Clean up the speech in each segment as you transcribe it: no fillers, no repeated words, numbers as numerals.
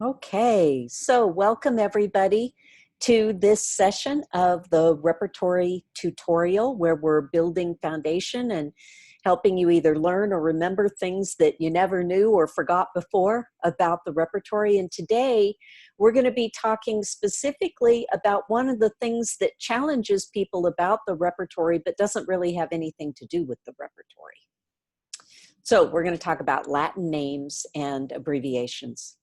Okay, so welcome everybody to this session of the Repertory Tutorial where we're building foundation and helping you either learn or remember things that you never knew or forgot before about the repertory. And today we're going to be talking specifically about one of the things that challenges people about the repertory but doesn't really have anything to do with the repertory. So we're going to talk about Latin names and abbreviations.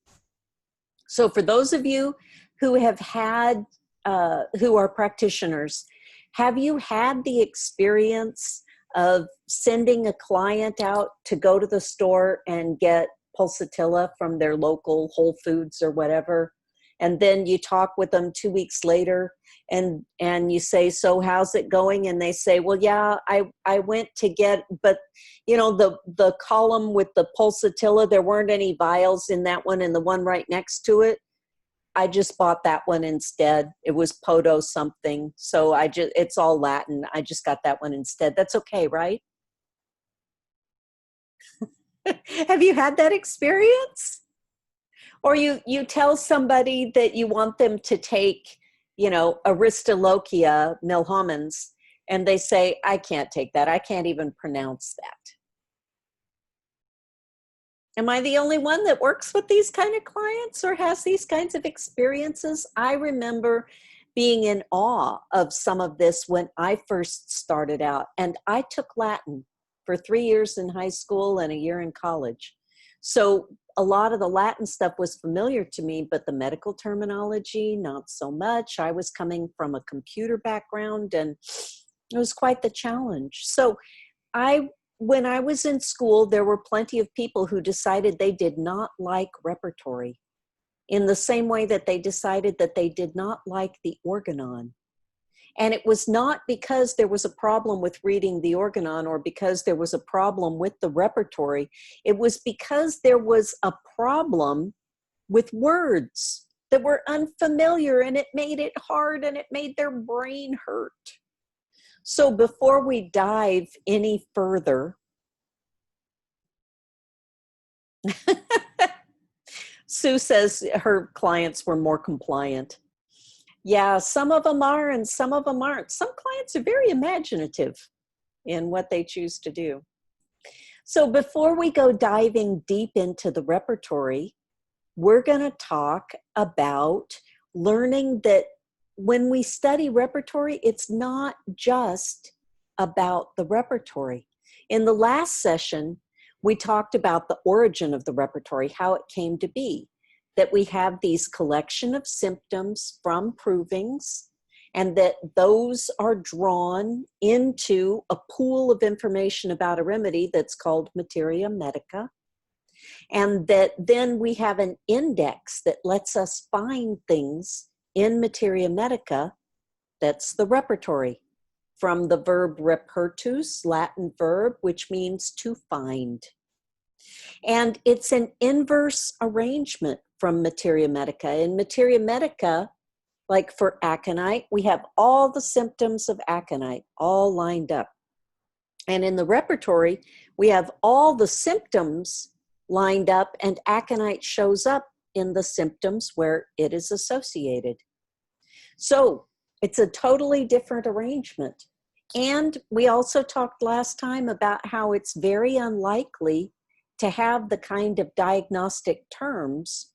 So for those of you who have had, who are practitioners, have you had the experience of sending a client out to go to the store and get pulsatilla from their local Whole Foods or whatever? And then you talk with them 2 weeks later and you say, so how's it going? And they say, well, yeah, I went to get, but you know, the column with the pulsatilla, there weren't any vials in that one, and the one right next to it, I just bought that one instead. It was Poto something. So it's all Latin. I just got that one instead. That's okay, right? Have you had that experience? Or you tell somebody that you want them to take, you know, Aristolochia milhomens, and they say, I can't take that. I can't even pronounce that. Am I the only one that works with these kind of clients or has these kinds of experiences? I remember being in awe of some of this when I first started out, and I took Latin for 3 years in high school and a year in college. So a lot of the Latin stuff was familiar to me, but the medical terminology, not so much. I was coming from a computer background, and it was quite the challenge. So when I was in school, there were plenty of people who decided they did not like repertory in the same way that they decided that they did not like the organon. And it was not because there was a problem with reading the organon or because there was a problem with the repertory. It was because there was a problem with words that were unfamiliar, and it made it hard and it made their brain hurt. So before we dive any further, Sue says her clients were more compliant. Yeah, some of them are and some of them aren't. Some clients are very imaginative in what they choose to do. So before we go diving deep into the repertory, we're going to talk about learning that when we study repertory, it's not just about the repertory. In the last session, we talked about the origin of the repertory, how it came to be, that we have these collection of symptoms from provings, and that those are drawn into a pool of information about a remedy that's called materia medica. And that then we have an index that lets us find things in materia medica. That's the repertory, from the verb repertus, Latin verb, which means to find. And it's an inverse arrangement from materia medica. In materia medica, like for aconite, we have all the symptoms of aconite all lined up. And in the repertory, we have all the symptoms lined up, and aconite shows up in the symptoms where it is associated. So it's a totally different arrangement. And we also talked last time about how it's very unlikely to have the kind of diagnostic terms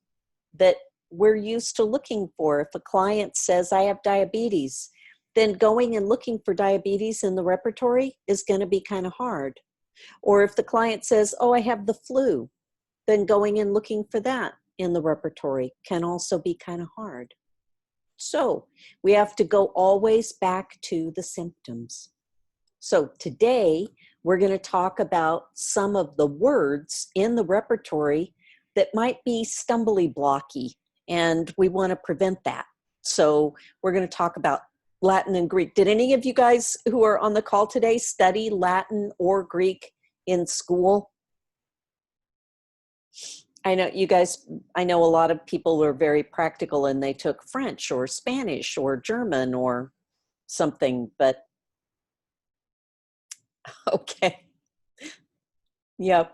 that we're used to looking for. If a client says, I have diabetes, then going and looking for diabetes in the repertory is going to be kind of hard. Or if the client says, oh, I have the flu, then going and looking for that in the repertory can also be kind of hard. So we have to go always back to the symptoms. So today we're going to talk about some of the words in the repertory that might be stumbly blocky, and we want to prevent that. So we're going to talk about Latin and Greek. Did any of you guys who are on the call today study Latin or Greek in school? I know you guys, I know a lot of people are very practical and they took French or Spanish or German or something, but okay. Yep.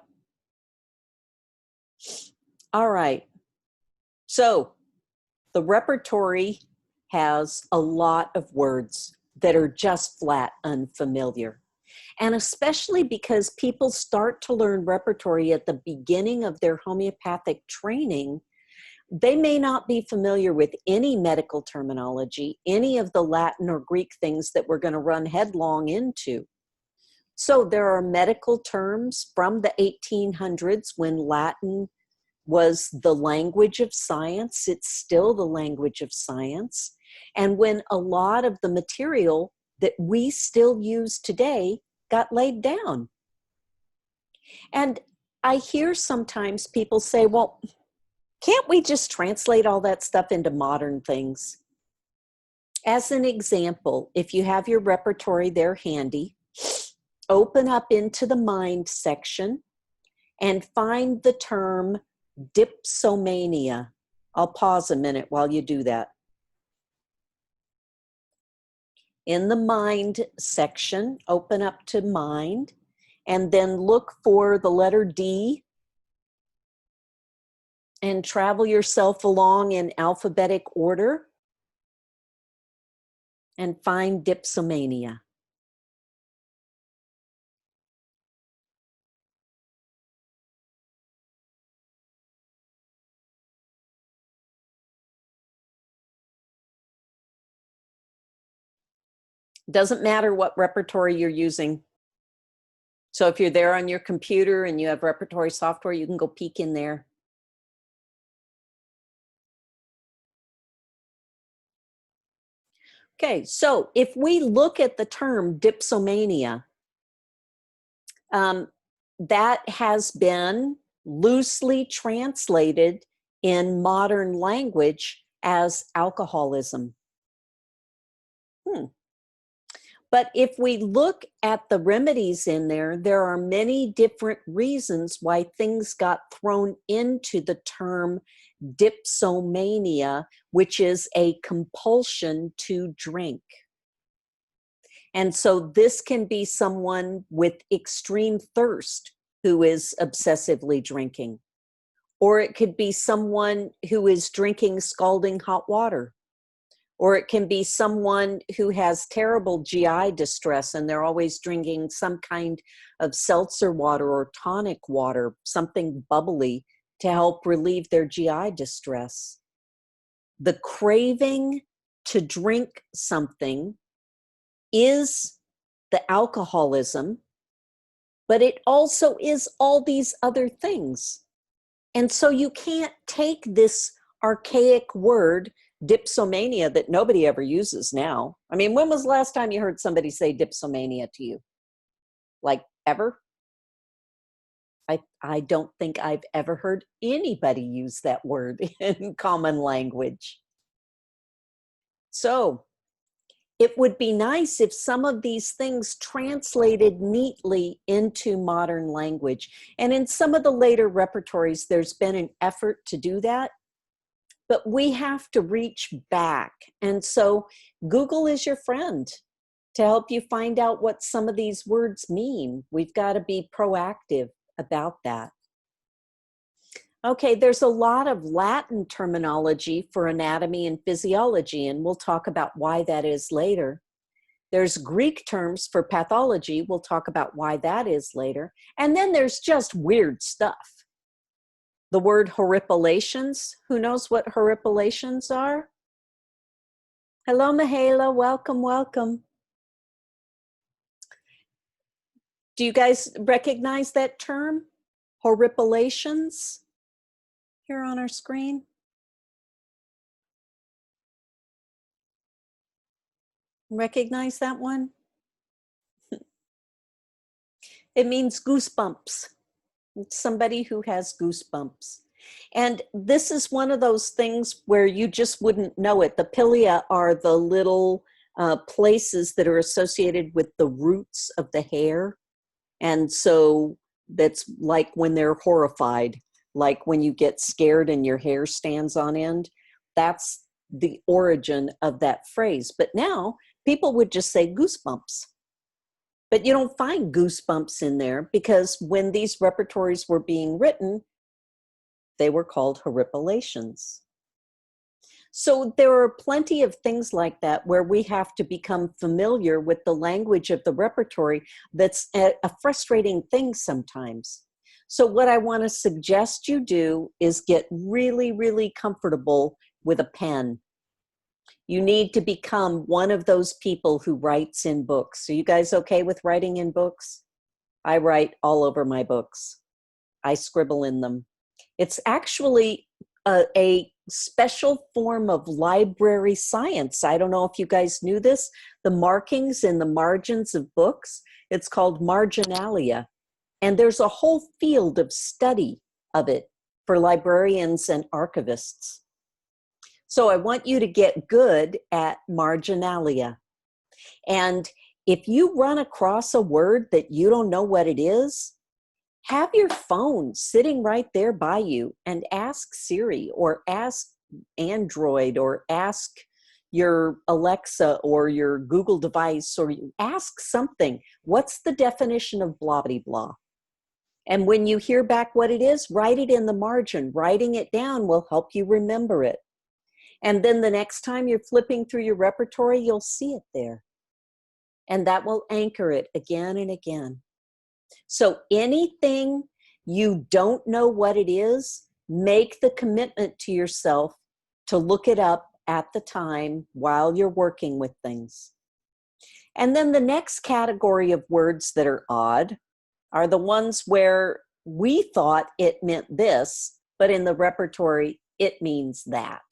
All right. So the repertory has a lot of words that are just flat unfamiliar. And especially because people start to learn repertory at the beginning of their homeopathic training, they may not be familiar with any medical terminology, any of the Latin or Greek things that we're going to run headlong into. So there are medical terms from the 1800s when Latin was the language of science. It's still the language of science. And when a lot of the material that we still use today got laid down. And I hear sometimes people say, well, can't we just translate all that stuff into modern things? As an example, if you have your repertory there handy, open up into the mind section and find the term dipsomania. I'll pause a minute while you do that. In the mind section, open up to mind, and then look for the letter D and travel yourself along in alphabetic order and find dipsomania. Doesn't matter what repertory you're using. So if you're there on your computer and you have repertory software, you can go peek in there. Okay, so if we look at the term dipsomania, that has been loosely translated in modern language as alcoholism. But if we look at the remedies in there, there are many different reasons why things got thrown into the term dipsomania, which is a compulsion to drink. And so this can be someone with extreme thirst who is obsessively drinking. Or it could be someone who is drinking scalding hot water. Or it can be someone who has terrible GI distress and they're always drinking some kind of seltzer water or tonic water, something bubbly to help relieve their GI distress. The craving to drink something is the alcoholism, but it also is all these other things. And so you can't take this archaic word, dipsomania, that nobody ever uses now. I mean, when was the last time you heard somebody say dipsomania to you? Like ever? I don't think I've ever heard anybody use that word in common language. So it would be nice if some of these things translated neatly into modern language. And in some of the later repertories, there's been an effort to do that. But we have to reach back. And so Google is your friend to help you find out what some of these words mean. We've got to be proactive about that. Okay, there's a lot of Latin terminology for anatomy and physiology, and we'll talk about why that is later. There's Greek terms for pathology. We'll talk about why that is later. And then there's just weird stuff. The word horripilations. Who knows what horripilations are? Hello, Mihaela. Welcome, welcome. Do you guys recognize that term? Horripilations? Here on our screen. Recognize that one? It means goosebumps. It's somebody who has goosebumps. And this is one of those things where you just wouldn't know it. The pilia are the little places that are associated with the roots of the hair. And so that's like when they're horrified, like when you get scared and your hair stands on end. That's the origin of that phrase. But now people would just say goosebumps. But you don't find goosebumps in there because when these repertories were being written, they were called horripilations. So there are plenty of things like that where we have to become familiar with the language of the repertory. That's a frustrating thing sometimes. So what I want to suggest you do is get really, really comfortable with a pen. You need to become one of those people who writes in books. Are you guys okay with writing in books? I write all over my books. I scribble in them. It's actually a special form of library science. I don't know if you guys knew this. The markings in the margins of books, it's called marginalia. And there's a whole field of study of it for librarians and archivists. So I want you to get good at marginalia. And if you run across a word that you don't know what it is, have your phone sitting right there by you and ask Siri or ask Android or ask your Alexa or your Google device, or you ask something. What's the definition of blah, blah, blah? And when you hear back what it is, write it in the margin. Writing it down will help you remember it. And then the next time you're flipping through your repertory, you'll see it there. And that will anchor it again and again. So anything you don't know what it is, make the commitment to yourself to look it up at the time while you're working with things. And then the next category of words that are odd are the ones where we thought it meant this, but in the repertory, it means that.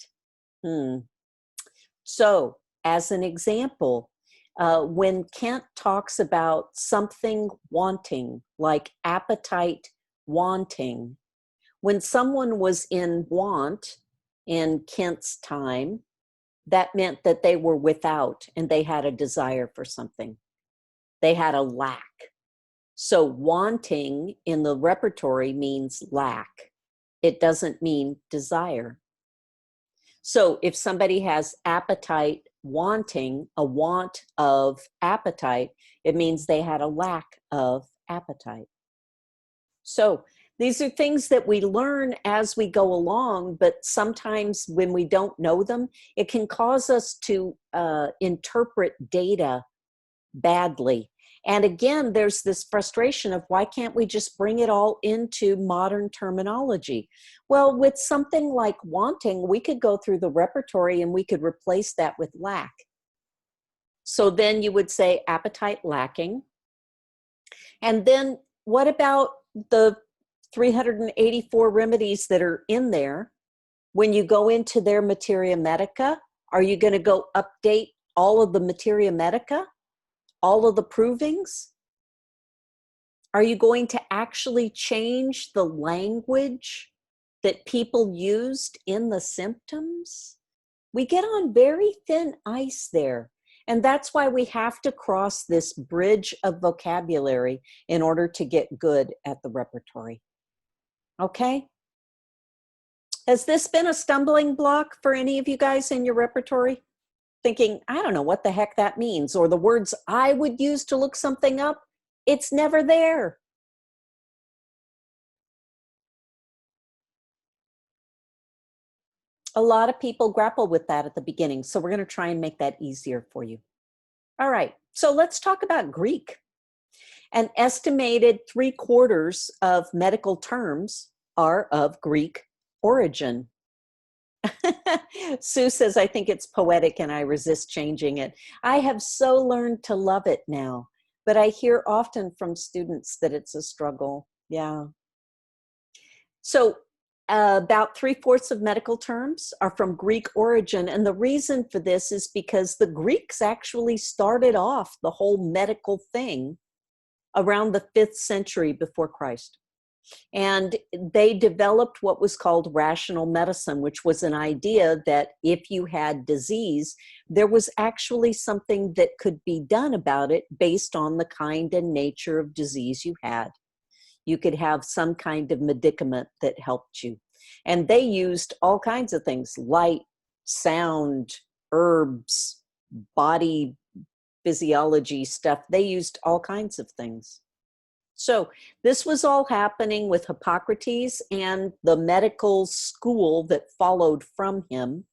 So, as an example, when Kent talks about something wanting, like appetite wanting, when someone was in want in Kent's time, that meant that they were without and they had a desire for something. They had a lack. So wanting in the repertory means lack. It doesn't mean desire. So if somebody has appetite wanting, a want of appetite, it means they had a lack of appetite. So these are things that we learn as we go along, but sometimes when we don't know them, it can cause us to interpret data badly. And again, there's this frustration of why can't we just bring it all into modern terminology? Well, with something like wanting, we could go through the repertory and we could replace that with lack. So then you would say appetite lacking. And then what about the 384 remedies that are in there? When you go into their materia medica, are you going to go update all of the materia medica? All of the provings? Are you going to actually change the language that people used in the symptoms? We get on very thin ice there. And that's why we have to cross this bridge of vocabulary in order to get good at the repertory. Okay? Has this been a stumbling block for any of you guys in your repertory? Thinking, I don't know what the heck that means, or the words I would use to look something up, it's never there. A lot of people grapple with that at the beginning, so we're going to try and make that easier for you. All right, so let's talk about Greek. An estimated 3/4 of medical terms are of Greek origin. Sue says, I think it's poetic and I resist changing it. I have so learned to love it now, but I hear often from students that it's a struggle. Yeah. So about 3/4 of medical terms are from Greek origin. And the reason for this is because the Greeks actually started off the whole medical thing around the 5th century before Christ. And they developed what was called rational medicine, which was an idea that if you had disease, there was actually something that could be done about it based on the kind and nature of disease you had. You could have some kind of medicament that helped you. And they used all kinds of things, light, sound, herbs, body physiology stuff. They used all kinds of things. So this was all happening with Hippocrates and the medical school that followed from him.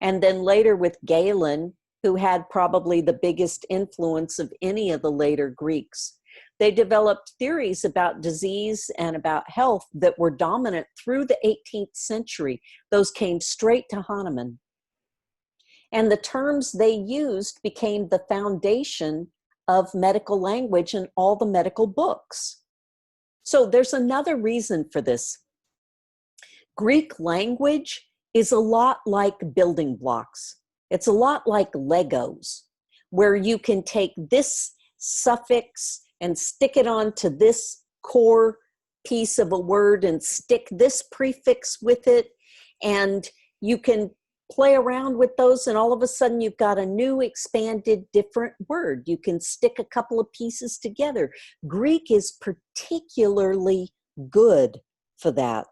And then later with Galen, who had probably the biggest influence of any of the later Greeks, they developed theories about disease and about health that were dominant through the 18th century. Those came straight to Hahnemann. And the terms they used became the foundation of medical language in all the medical books. So there's another reason for this. Greek language is a lot like building blocks. It's a lot like Legos, where you can take this suffix and stick it onto this core piece of a word and stick this prefix with it, and you can play around with those, and all of a sudden you've got a new expanded different word. You can stick a couple of pieces together. Greek is particularly good for that.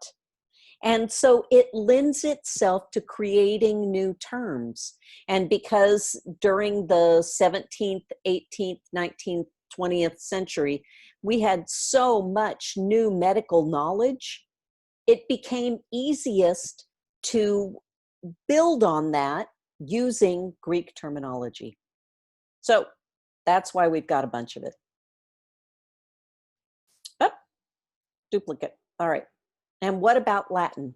And so it lends itself to creating new terms. And because during the 17th, 18th, 19th, 20th century, we had so much new medical knowledge, it became easiest to build on that using Greek terminology. So that's why we've got a bunch of it. Oh, duplicate. All right. And what about Latin?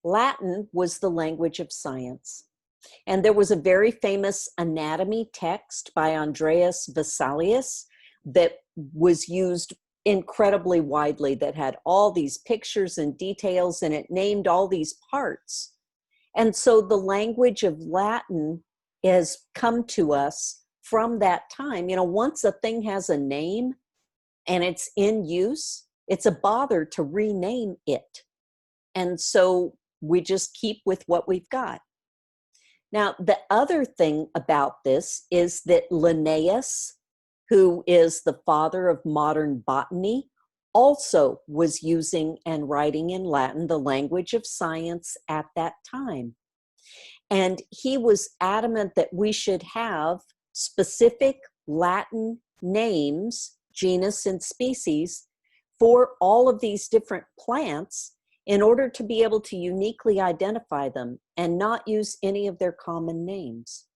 Latin was the language of science. And there was a very famous anatomy text by Andreas Vesalius that was used incredibly widely, that had all these pictures and details, and it named all these parts. And so the language of Latin has come to us from that time. You know, once a thing has a name and it's in use, it's a bother to rename it. And so we just keep with what we've got. Now, the other thing about this is that Linnaeus, who is the father of modern botany, also was using and writing in Latin, the language of science at that time. And he was adamant that we should have specific Latin names, genus and species, for all of these different plants in order to be able to uniquely identify them and not use any of their common names.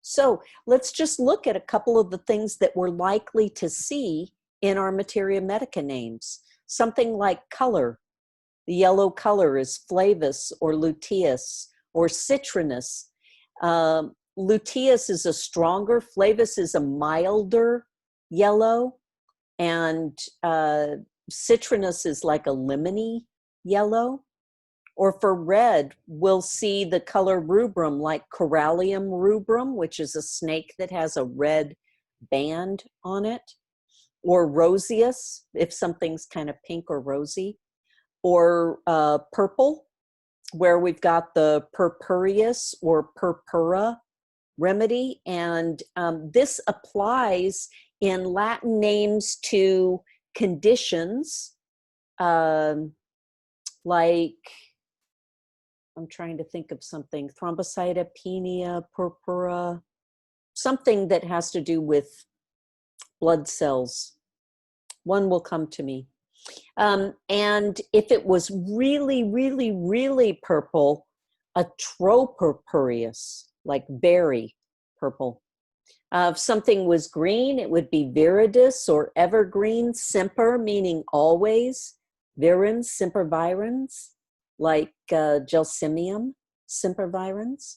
So let's just look at a couple of the things that we're likely to see in our Materia Medica names. Something like color. The yellow color is flavus or luteus or citrinus. Luteus is a stronger, flavus is a milder yellow, and citrinus is like a lemony yellow. Or for red, we'll see the color rubrum, like Corallium rubrum, which is a snake that has a red band on it. Or roseus, if something's kind of pink or rosy. Or purple, where we've got the purpureus or purpura remedy. And this applies in Latin names to conditions like, I'm trying to think of something, thrombocytopenia, purpura, something that has to do with blood cells. One will come to me. And if it was really, really, really purple, a tropurpureus, like berry purple. If something was green, it would be viridis or evergreen, semper, meaning always, virens, sempervirens, like gelsemium, sempervirens.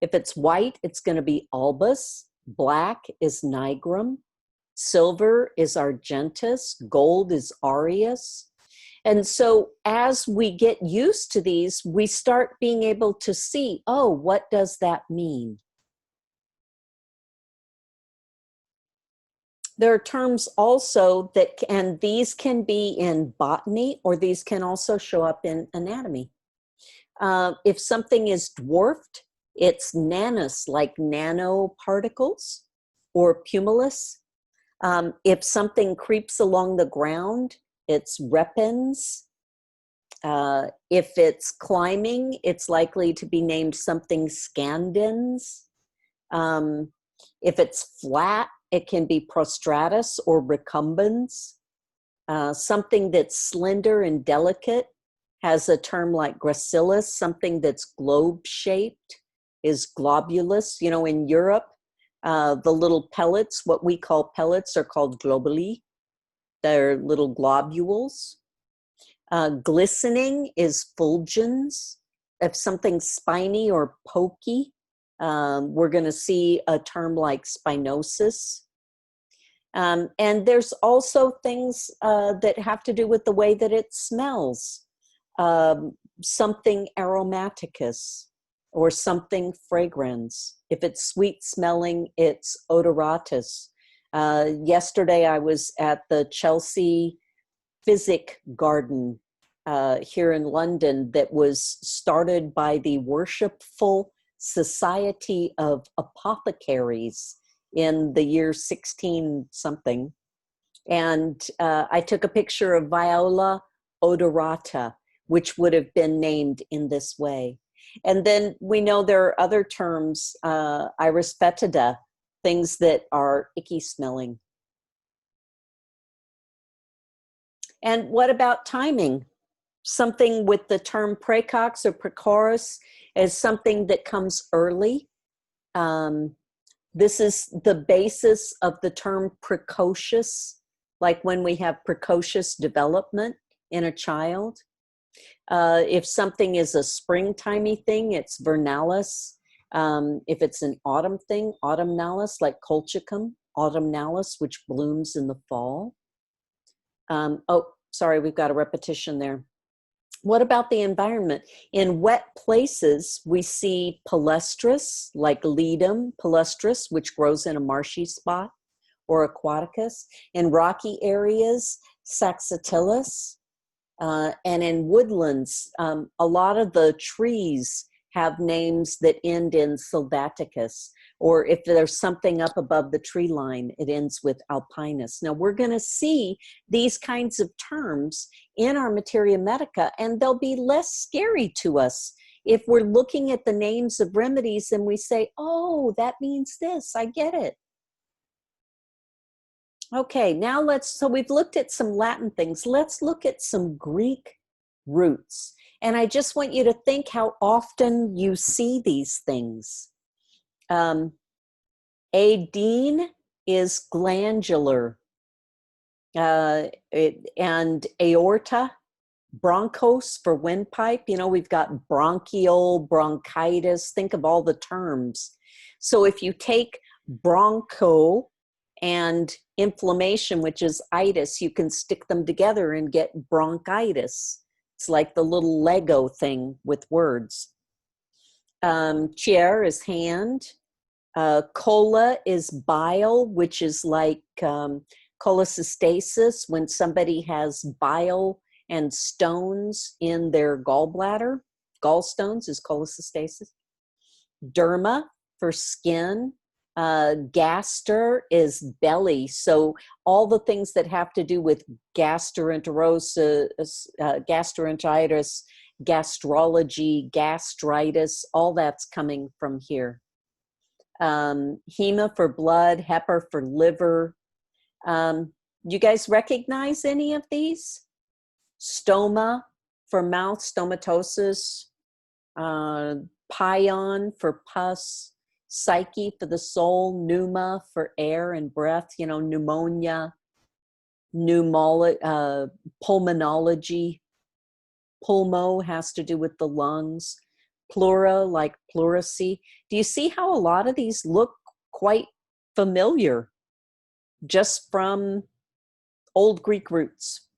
If it's white, it's going to be albus. Black is nigrum. Silver is argentus. Gold is aureus. And so as we get used to these, we start being able to see, oh, what does that mean? There are terms also that, and these can be in botany, or these can also show up in anatomy. If something is dwarfed, it's nanus, like nanoparticles, or pumilus. If something creeps along the ground, it's repens. If it's climbing, it's likely to be named something scandens. If it's flat, it can be prostratus or recumbens. Something that's slender and delicate has a term like gracilis, something that's globe-shaped. is globulus. You know, in Europe, the little pellets, what we call pellets, are called globuli. They're little globules. Glistening is fulgens. If something's spiny or pokey, we're going to see a term like spinosus. And there's also things that have to do with the way that it smells. Something aromaticus or something fragrans. If it's sweet smelling, it's odoratus. Yesterday I was at the Chelsea Physic Garden here in London that was started by the Worshipful Society of Apothecaries in the year 16 something. And I took a picture of Viola odorata, which would have been named in this way. And then we know there are other terms, iris fetida, things that are icky smelling. And what about timing? Something with the term precox or precoris is something that comes early. This is the basis of the term precocious, like when we have precocious development in a child. If something is a springtimey thing, it's vernalis. If it's an autumn thing, autumnalis, like colchicum, autumnalis, which blooms in the fall. Oh, sorry, we've got a repetition there. What about the environment? In wet places, we see palustris, like ledum palustris, which grows in a marshy spot, or aquaticus. In rocky areas, saxatilis. And in woodlands, a lot of the trees have names that end in sylvaticus, or if there's something up above the tree line, it ends with alpinus. Now, we're going to see these kinds of terms in our materia medica, and they'll be less scary to us if we're looking at the names of remedies and we say, oh, that means this, I get it. Okay, now so we've looked at some Latin things. Let's look at some Greek roots. And I just want you to think how often you see these things. Adene is glandular, and aorta, bronchos for windpipe. You know, we've got bronchial, bronchitis. Think of all the terms. So if you take broncho and inflammation, which is itis, you can stick them together and get bronchitis. It's like the little Lego thing with words. Chair is hand. Cola is bile, which is like cholecystasis, when somebody has bile and stones in their gallbladder. Gallstones is cholecystasis. Derma for skin. Gaster is belly. So all the things that have to do with gastroenteritis, gastrology, gastritis, all that's coming from here. Hema for blood, hepa for liver. You guys recognize any of these? Stoma for mouth, stomatosis. Pion for pus. Psyche for the soul. Pneuma for air and breath. You know, pneumonia. Pulmonology. Pulmo has to do with the lungs. Pleura, like pleurisy. Do you see how a lot of these look quite familiar just from old Greek roots?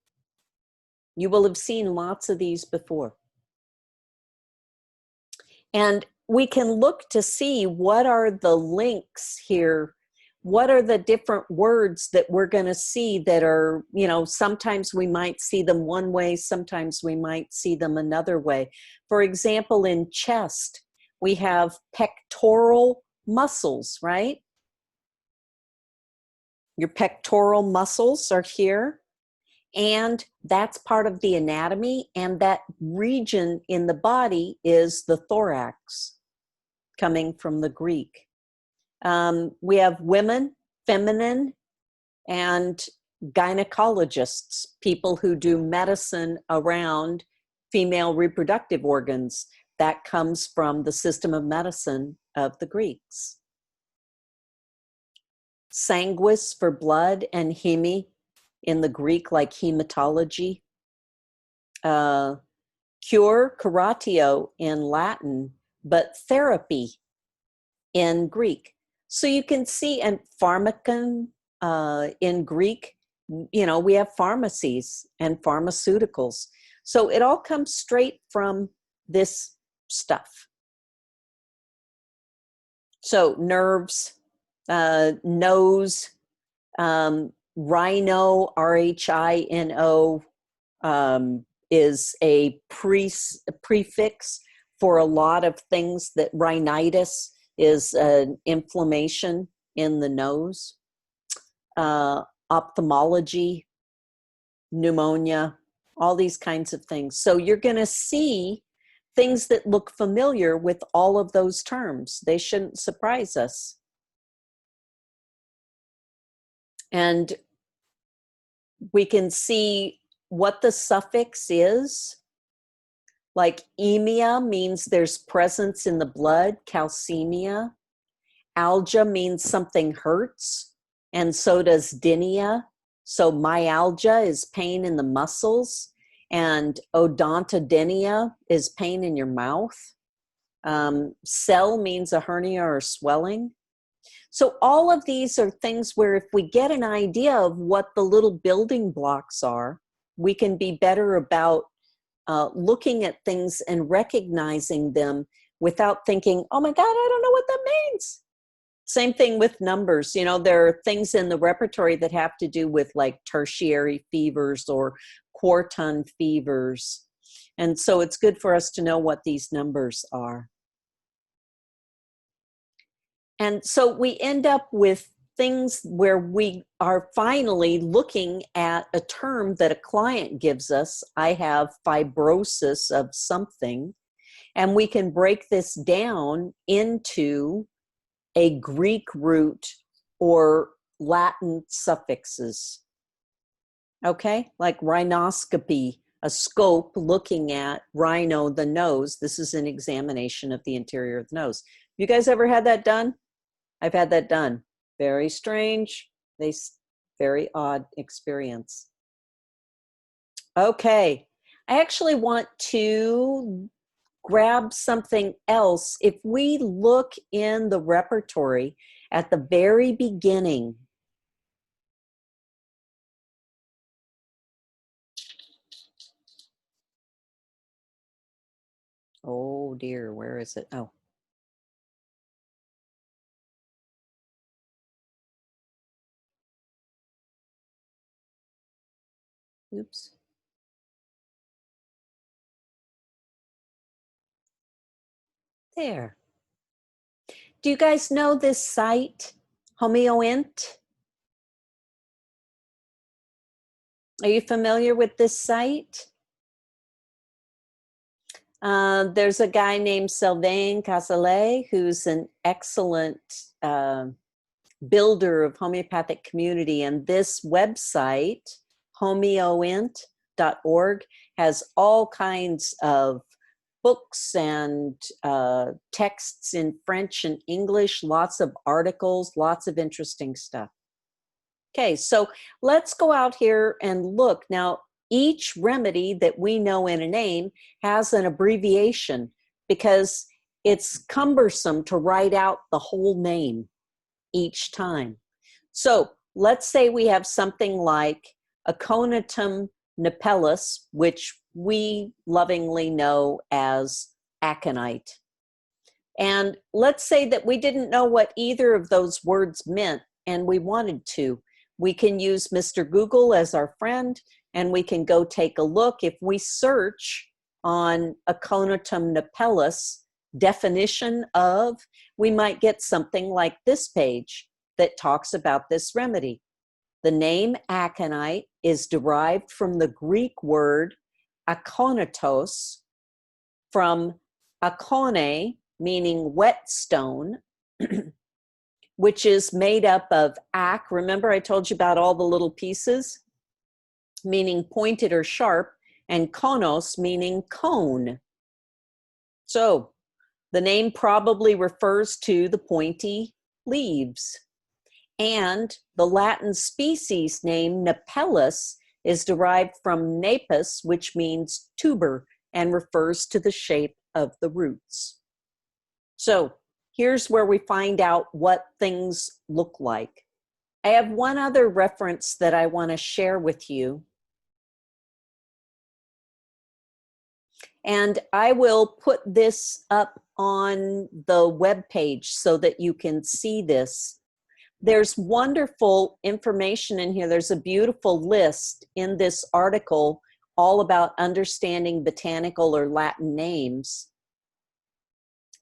You will have seen lots of these before. And we can look to see what are the links here. What are the different words that we're going to see that are, you know, sometimes we might see them one way, sometimes we might see them another way. For example, in chest, we have pectoral muscles, right? Your pectoral muscles are here, and that's part of the anatomy, and that region in the body is the thorax, coming from the Greek. We have women, feminine, and gynecologists, people who do medicine around female reproductive organs. that comes from the system of medicine of the Greeks. Sanguis for blood, and heme in the Greek, like hematology. Cure, curatio in Latin, but therapy in Greek. So you can see, and pharmakon in Greek, you know, we have pharmacies and pharmaceuticals. So it all comes straight from this stuff. So nerves, nose, rhino, R-H-I-N-O, is a prefix for a lot of things. That rhinitis is an inflammation in the nose. Ophthalmology, pneumonia, all these kinds of things. So you're going to see things that look familiar with all of those terms. They shouldn't surprise us. And we can see what the suffix is. Like emia means there's presence in the blood, calcemia. Algia means something hurts, and so does dynia. So myalgia is pain in the muscles, and odontodynia is pain in your mouth. Cell means a hernia or swelling. So all of these are things where if we get an idea of what the little building blocks are, we can be better about looking at things and recognizing them without thinking, oh my God, I don't know what that means. Same thing with numbers. You know, there are things in the repertory that have to do with like tertiary fevers or quartan fevers. And so it's good for us to know what these numbers are. And so we end up with things where we are finally looking at a term that a client gives us. I have fibrosis of something, and we can break this down into a Greek root or Latin suffixes. Okay, like rhinoscopy, a scope looking at rhino, the nose. This is an examination of the interior of the nose. You guys ever had that done? I've had that done. Very strange. Very odd experience. Okay, I actually want to grab something else. If we look in the repertory at the very beginning, oh dear, where is it? Oh. Oops. There. Do you guys know this site, HomeoInte? Are you familiar with this site? There's a guy named Sylvain Casalet who's an excellent builder of homeopathic community, and this website, HomeoInte.org, has all kinds of books and texts in French and English, lots of articles, lots of interesting stuff. Okay, so let's go out here and look. Now, each remedy that we know in a name has an abbreviation because it's cumbersome to write out the whole name each time. So let's say we have something like Aconitum napellus, which we lovingly know as aconite. And let's say that we didn't know what either of those words meant and we wanted to. We can use Mr. Google as our friend, and we can go take a look. If we search on Aconitum napellus, definition of, we might get something like this page that talks about this remedy. The name aconite is derived from the Greek word akonitos, from akone, meaning whetstone, which is made up of ak. Remember I told you about all the little pieces, meaning pointed or sharp, and konos, meaning cone. So the name probably refers to the pointy leaves. And the Latin species name Napellus is derived from napus, which means tuber, and refers to the shape of the roots. So here's where we find out what things look like. I have one other reference that I want to share with you. And I will put this up on the web page so that you can see this. There's wonderful information in here. There's a beautiful list in this article all about understanding botanical or Latin names,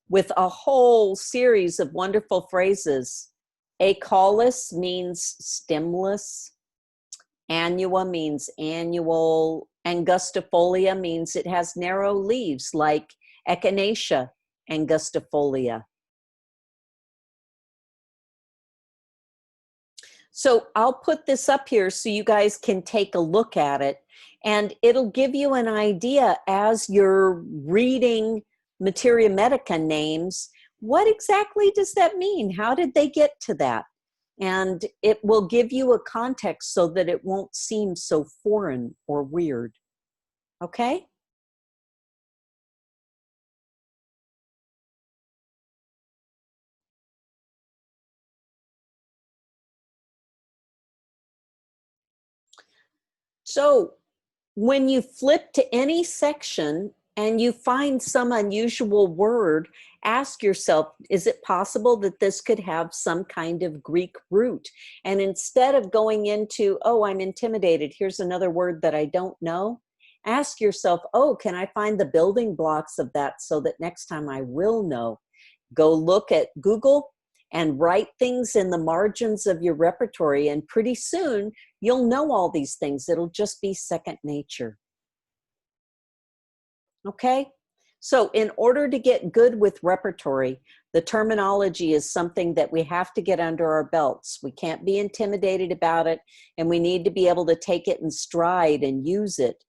with a whole series of wonderful phrases. Acaulis means stemless. Annua means annual. Angustifolia means it has narrow leaves, like Echinacea angustifolia. So I'll put this up here so you guys can take a look at it, and it'll give you an idea as you're reading Materia Medica names. What exactly does that mean? How did they get to that? And it will give you a context so that it won't seem so foreign or weird. Okay? So when you flip to any section and you find some unusual word, ask yourself, is it possible that this could have some kind of Greek root? And instead of going into, oh, I'm intimidated, here's another word that I don't know, ask yourself, oh, can I find the building blocks of that so that next time I will know? Go look at Google and write things in the margins of your repertory, and pretty soon you'll know all these things. It'll just be second nature. Okay? So in order to get good with repertory, the terminology is something that we have to get under our belts. We can't be intimidated about it, and we need to be able to take it in stride and use it.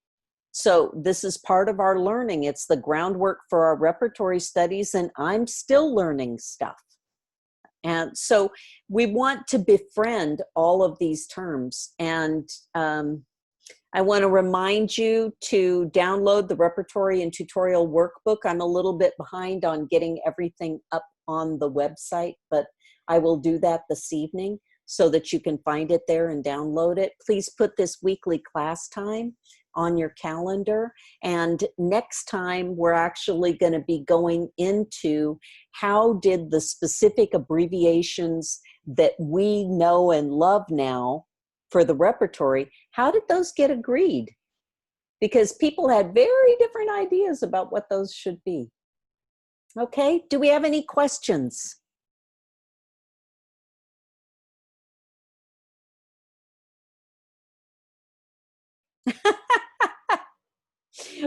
So this is part of our learning. It's the groundwork for our repertory studies, and I'm still learning stuff. And so we want to befriend all of these terms. And I want to remind you to download the Repertory and Tutorial Workbook. I'm a little bit behind on getting everything up on the website, but I will do that this evening so that you can find it there and download it. Please put this weekly class time on your calendar. And next time, we're actually going to be going into how did the specific abbreviations that we know and love now for the repertory, how did those get agreed? Because people had very different ideas about what those should be. Okay, do we have any questions?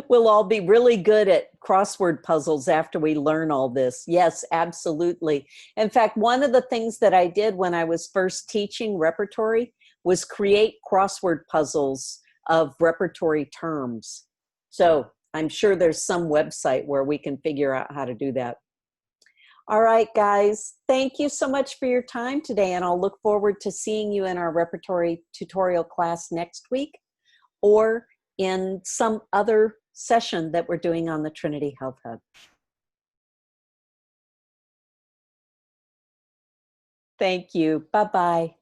We'll all be really good at crossword puzzles after we learn all this. Yes, absolutely. In fact, one of the things that I did when I was first teaching repertory was create crossword puzzles of repertory terms. So I'm sure there's some website where we can figure out how to do that. All right, guys, thank you so much for your time today, and I'll look forward to seeing you in our repertory tutorial class next week, or in some other session that we're doing on the Trinity Health Hub. Thank you. Bye-bye.